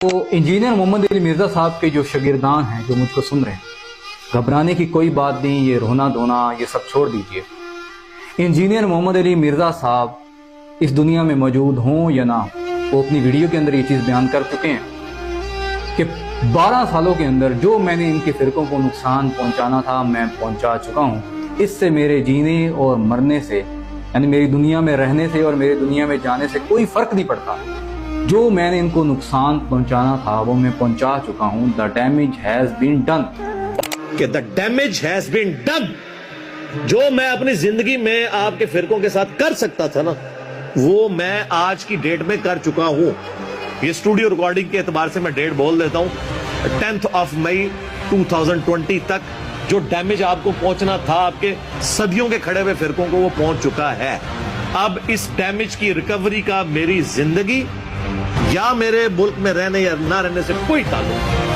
तो इंजीनियर मोहम्मद अली मिर्ज़ा साहब के जो शागिर्दान हैं जो मुझको सुन रहे हैं, घबराने की कोई बात नहीं, ये रोना धोना ये सब छोड़ दीजिए। इंजीनियर मोहम्मद अली मिर्ज़ा साहब इस दुनिया में मौजूद हों या ना, वो अपनी वीडियो के अंदर ये चीज़ बयान कर चुके हैं कि 12 सालों के अंदर जो मैंने इनके फ़िरकों को नुकसान पहुंचाना था मैं पहुंचा चुका हूं। इससे मेरे जीने और मरने से, यानी मेरी दुनिया में रहने से और मेरी दुनिया में जाने से कोई फ़र्क नहीं पड़ता। जो मैंने इनको नुकसान पहुंचाना था वो मैं पहुंचा चुका हूं। The damage has been done. कि the damage has been done. जो मैं अपनी जिंदगी में आपके फिरकों के साथ कर सकता था ना, वो मैं आज की डेट में कर चुका हूं। ये स्टूडियो रिकॉर्डिंग के एतबार से मैं डेट बोल देता हूं, 10 मई 2020 तक जो डैमेज आपको पहुंचना था आपके सदियों के खड़े हुए फिरकों को, वो पहुंच चुका है। अब इस डैमेज की रिकवरी का मेरी जिंदगी या मेरे मुल्क में रहने या ना रहने से कोई ताल्लुक नहीं।